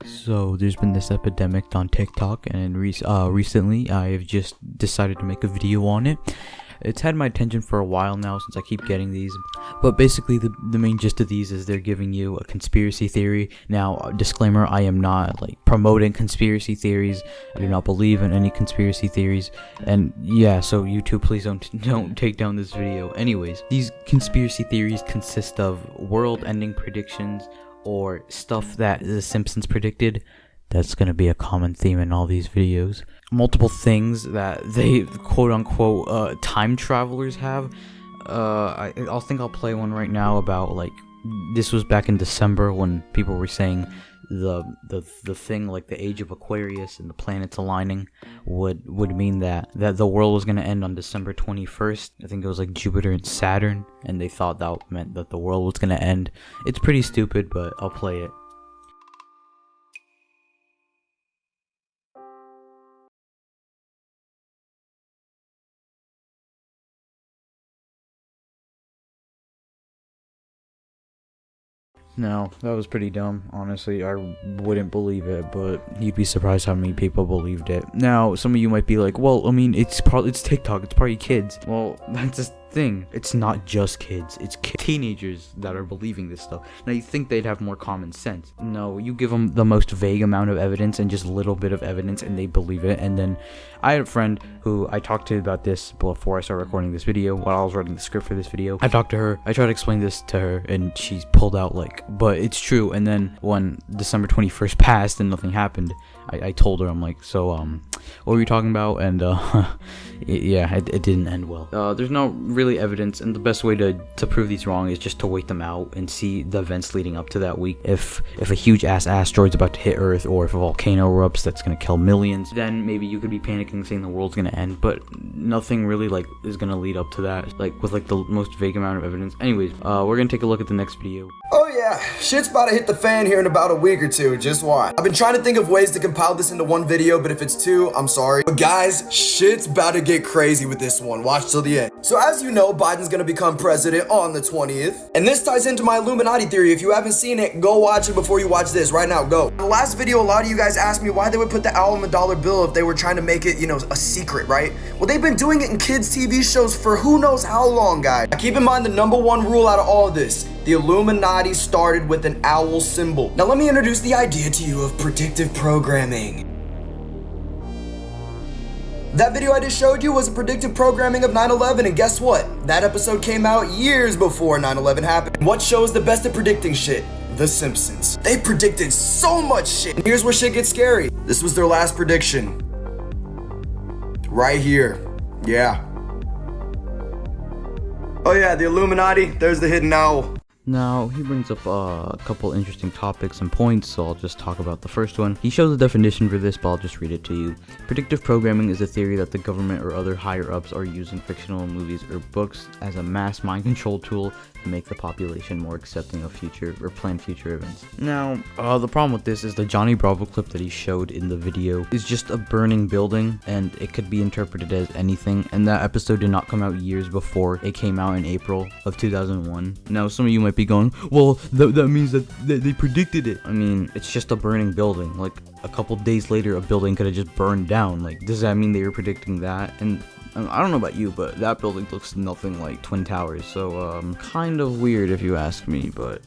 So there's been this epidemic on TikTok, and recently I've just decided to make a video on it. It's had my attention for a while now since I keep getting these, but basically the main gist of these is they're giving you a conspiracy theory. Now, disclaimer, I am not promoting conspiracy theories. I do not believe in any conspiracy theories, and yeah, so YouTube, please don't take down this video. Anyways, these conspiracy theories consist of world-ending predictions or stuff that The Simpsons predicted. That's going to be a common theme in all these videos. Multiple things that they quote-unquote time travelers have. I'll play one right now about this was back in December when people were saying the thing like the age of Aquarius and the planets aligning would mean that the world was going to end on December 21st. I think it was Jupiter and Saturn, and they thought that meant that the world was going to end. It's pretty stupid, but I'll play it. No, that was pretty dumb. Honestly, I wouldn't believe it, but you'd be surprised how many people believed it. Now, some of you might be like, well, I mean, it's TikTok, it's probably kids. Well, that's the thing. It's not just kids, it's teenagers that are believing this stuff. Now, you think they'd have more common sense. No, you give them the most vague amount of evidence and just a little bit of evidence and they believe it. And then I had a friend who I talked to about this before I started recording this video. While I was writing the script for this video, I talked to her, I tried to explain this to her, and she's pulled out but it's true. And then when December 21st passed and nothing happened, I told her, I'm like, so what were you talking about? And yeah, it didn't end well. There's no really evidence, and the best way to prove these wrong is just to wait them out and see the events leading up to that week. If a huge ass asteroid's about to hit Earth, or if a volcano erupts that's gonna kill millions, then maybe you could be panicking saying the world's gonna end, but nothing really is gonna lead up to that, with the most vague amount of evidence. Anyways, we're gonna take a look at the next video. Oh yeah, shit's about to hit the fan here in about a week or two, just watch. I've been trying to think of ways to compile this into one video, but if it's two, I'm sorry. But guys, shit's about to get crazy with this one. Watch till the end. So as you know, Biden's gonna become president on the 20th. And this ties into my Illuminati theory. If you haven't seen it, go watch it before you watch this. Right now, go. In the last video, a lot of you guys asked me why they would put the owl on the dollar bill if they were trying to make it, a secret, right? Well, they've been doing it in kids' TV shows for who knows how long, guys. Now, keep in mind the number one rule out of all of this. The Illuminati started with an owl symbol. Now let me introduce the idea to you of predictive programming. That video I just showed you was a predictive programming of 9/11, and guess what? That episode came out years before 9/11 happened. What show is the best at predicting shit? The Simpsons. They predicted so much shit. And here's where shit gets scary. This was their last prediction. Right here. Yeah. Oh yeah, the Illuminati, there's the hidden owl. Now, he brings up a couple interesting topics and points, so I'll just talk about the first one. He shows a definition for this, but I'll just read it to you. Predictive programming is a theory that the government or other higher-ups are using fictional movies or books as a mass mind control tool to make the population more accepting of future or planned future events. Now, the problem with this is the Johnny Bravo clip that he showed in the video is just a burning building, and it could be interpreted as anything, and that episode did not come out years before. It came out in April of 2001. Now, some of you might be going, well, that means that they predicted it. I mean, it's just a burning building. A couple days later, a building could have just burned down. Does that mean they were predicting that? And I don't know about you, but that building looks nothing like Twin Towers, so kind of weird if you ask me. But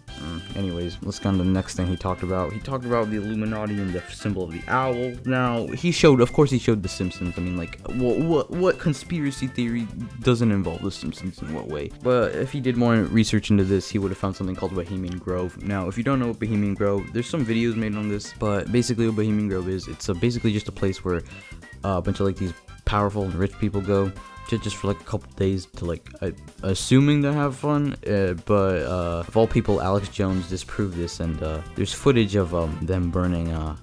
anyways, let's go on to the next thing he talked about. He talked about the Illuminati and the symbol of the owl. Now, of course he showed The Simpsons. I mean, what conspiracy theory doesn't involve The Simpsons in what way? But if he did more research into this, he would have found something called Bohemian Grove. Now, if you don't know what Bohemian Grove, there's some videos made on this, but basically what Bohemian Grove is, it's basically just a place where a bunch of these powerful and rich people go just for a couple days to assuming to have fun, but of all people, Alex Jones disproved this, and there's footage of them burning a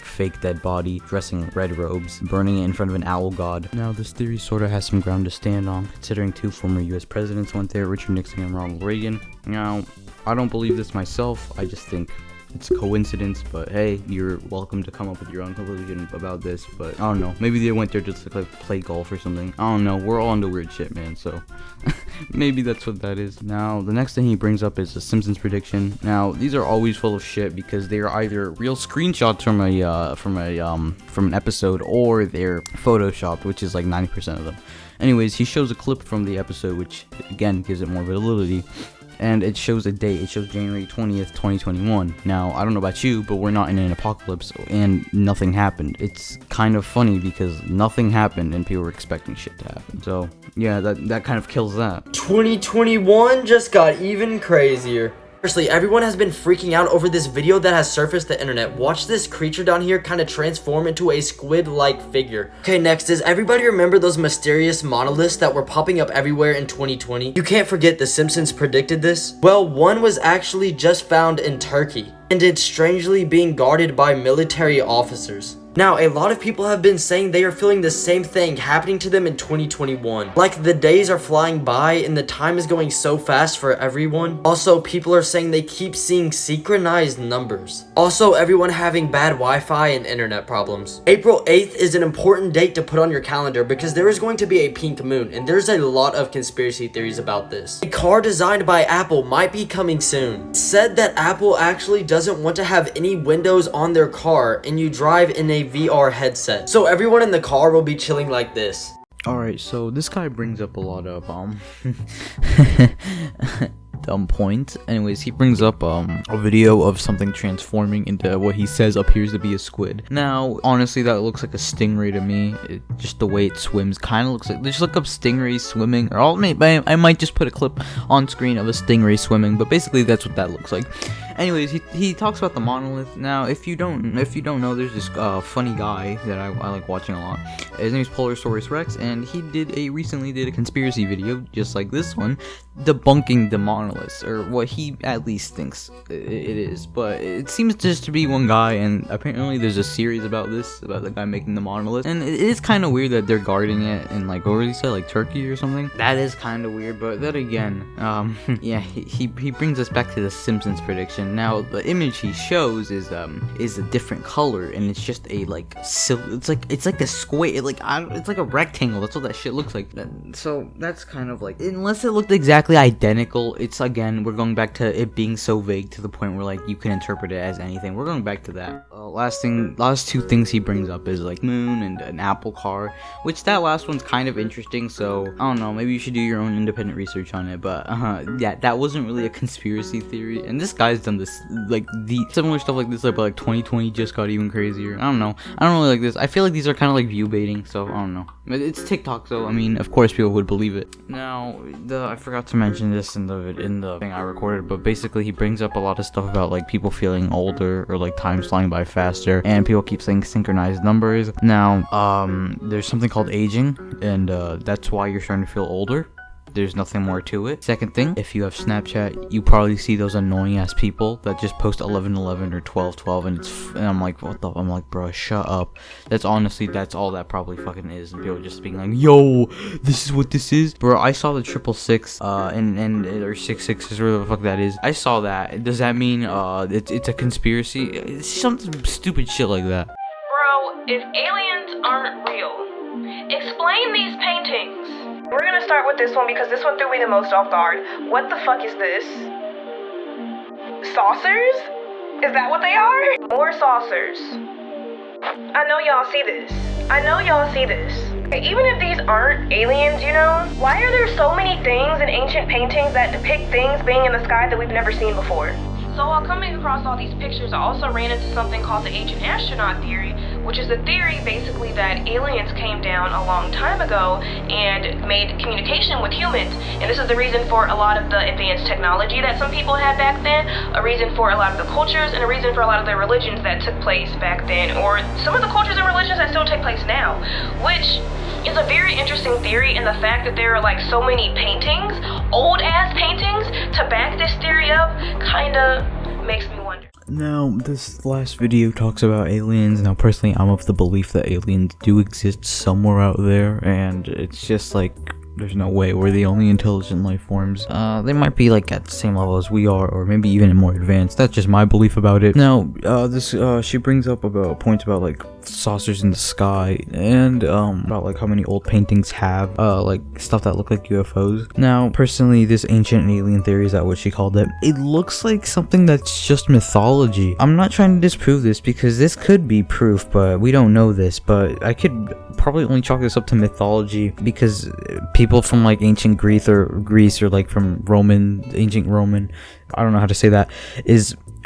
fake dead body, dressing red robes, burning it in front of an owl god. Now, this theory sort of has some ground to stand on, considering two former US presidents went there, Richard Nixon and Ronald Reagan. Now, I don't believe this myself. I just think it's a coincidence, but hey, you're welcome to come up with your own conclusion about this. But I don't know, maybe they went there just to like play golf or something. I don't know, we're all into weird shit, man, so maybe that's what that is. Now the next thing he brings up is the Simpsons prediction. Now these are always full of shit because they are either real screenshots from an episode, or they're photoshopped, which is like 90% of them. Anyways, he shows a clip from the episode, which again gives it more validity, and it shows a date. It shows January 20th, 2021. Now, I don't know about you, but we're not in an apocalypse, and nothing happened. It's kind of funny because nothing happened, and people were expecting shit to happen. So, yeah, that kind of kills that. 2021 just got even crazier. Firstly, everyone has been freaking out over this video that has surfaced the internet. Watch this creature down here kind of transform into a squid-like figure. Okay, next, does everybody remember those mysterious monoliths that were popping up everywhere in 2020? You can't forget The Simpsons predicted this. Well, one was actually just found in Turkey, and it's strangely being guarded by military officers. Now, a lot of people have been saying they are feeling the same thing happening to them in 2021. Like, the days are flying by and the time is going so fast for everyone. Also, people are saying they keep seeing synchronized numbers. Also, everyone having bad Wi-Fi and internet problems. April 8th is an important date to put on your calendar because there is going to be a pink moon, and there's a lot of conspiracy theories about this. A car designed by Apple might be coming soon. It's said that Apple actually doesn't want to have any windows on their car and you drive in a VR headset. So everyone in the car will be chilling like this. Alright, so this guy brings up a lot of dumb point. Anyways, he brings up a video of something transforming into what he says appears to be a squid. Now, honestly, that looks like a stingray to me. Just the way it swims kind of looks like. Just look up stingrays swimming, or I might just put a clip on screen of a stingray swimming. But basically, that's what that looks like. Anyways, he talks about the monolith. Now, if you don't know, there's this funny guy that I like watching a lot. His name is Polarsaurus Rex, and he recently did a conspiracy video just like this one, debunking the monoliths, or what he at least thinks it is. But it seems just to be one guy, and apparently there's a series about the guy making the monolith. And it is kind of weird that they're guarding it in, like, what did he say, like Turkey or something? That is kind of weird. But then again, yeah, he brings us back to the Simpsons prediction. Now, the image he shows is a different color, and it's just a like it's like a square, it's like a rectangle. That's what that shit looks like. So that's kind of like, unless it looked exactly identical, it's, again, we're going back to it being so vague to the point where, like, you can interpret it as anything. We're going back to that. Last two things he brings up is like moon and an Apple car, which that last one's kind of interesting. So I don't know, maybe you should do your own independent research on it. But yeah, that wasn't really a conspiracy theory, and this guy's done this, like, the similar stuff like this, but like 2020 just got even crazier. I don't know, I don't really like this. I feel like these are kind of like view baiting, so I don't know. It's TikTok, so I mean, of course people would believe it. Now, I forgot to mention this in the thing I recorded, but basically he brings up a lot of stuff about like people feeling older, or like time flying by faster, and people keep saying synchronized numbers. Now, there's something called aging, and that's why you're starting to feel older. There's nothing more to it. Second thing, if you have Snapchat, you probably see those annoying ass people that just post 11:11 or 12:12, and I'm like, what the? I'm like, bro, shut up. That's all that probably fucking is, and people just being like, yo, this is what this is, bro. I saw the 666, and or 666, whatever the fuck that is. I saw that. Does that mean it's a conspiracy? It's something stupid shit like that. Bro, if aliens aren't real, explain these paintings. We're gonna start with this one because this one threw me the most off guard. What the fuck is this? Saucers? Is that what they are? More saucers. I know y'all see this. Even if these aren't aliens, you know, why are there so many things in ancient paintings that depict things being in the sky that we've never seen before? So while coming across all these pictures, I also ran into something called the ancient astronaut theory, which is a theory basically that aliens came down a long time ago and made communication with humans. And this is the reason for a lot of the advanced technology that some people had back then, a reason for a lot of the cultures, and a reason for a lot of the religions that took place back then, or some of the cultures and religions that still take place now, which is a very interesting theory. And the fact that there are like so many paintings, old ass paintings, to back this theory up kinda makes me wonder. Now, this last video talks about aliens. Now, personally, I'm of the belief that aliens do exist somewhere out there, and it's just like, There's no way we're the only intelligent life forms. They might be like at the same level as we are, or maybe even more advanced. That's just my belief about it. Now, she brings up about points about like saucers in the sky, and about like how many old paintings have like stuff that look like UFOs. Now, personally, this ancient alien theory, is that what she called it? It looks like something that's just mythology. I'm not trying to disprove this because this could be proof, but we don't know this. But I could probably only chalk this up to mythology because people from like ancient Greece or like from ancient Roman, I don't know how to say that,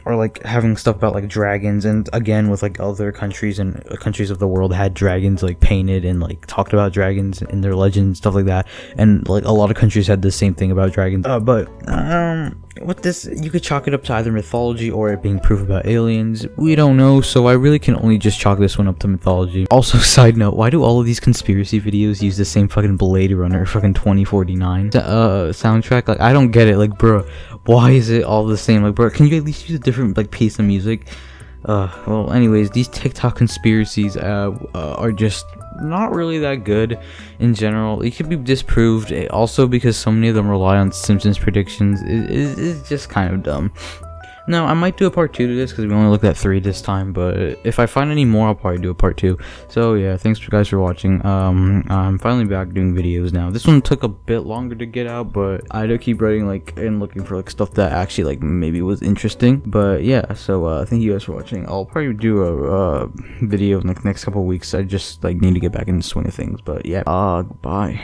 or like having stuff about like dragons, and again with like other countries and countries of the world had dragons like painted and like talked about dragons in their legends, stuff like that, and like a lot of countries had the same thing about dragons. But with this, you could chalk it up to either mythology or it being proof about aliens. We don't know, so I really can only just chalk this one up to mythology. Also, side note, why do all of these conspiracy videos use the same fucking Blade Runner fucking 2049 soundtrack? Like, I don't get it. Like, bro, why is it all the same? Like, bro, can you at least use a different like piece of music? Well, anyways, these TikTok conspiracies are just not really that good in general. It could be disproved also because so many of them rely on Simpsons predictions. It's just kind of dumb. Now, I might do a part 2 to this because we only looked at 3 this time, but if I find any more, I'll probably do a part 2. So yeah, thanks for guys for watching. I'm finally back doing videos now. This one took a bit longer to get out, but I do keep writing like and looking for like stuff that actually like maybe was interesting. But yeah, so thank you guys for watching. I'll probably do a video in like the next couple of weeks. I just like need to get back in the swing of things. But yeah, bye.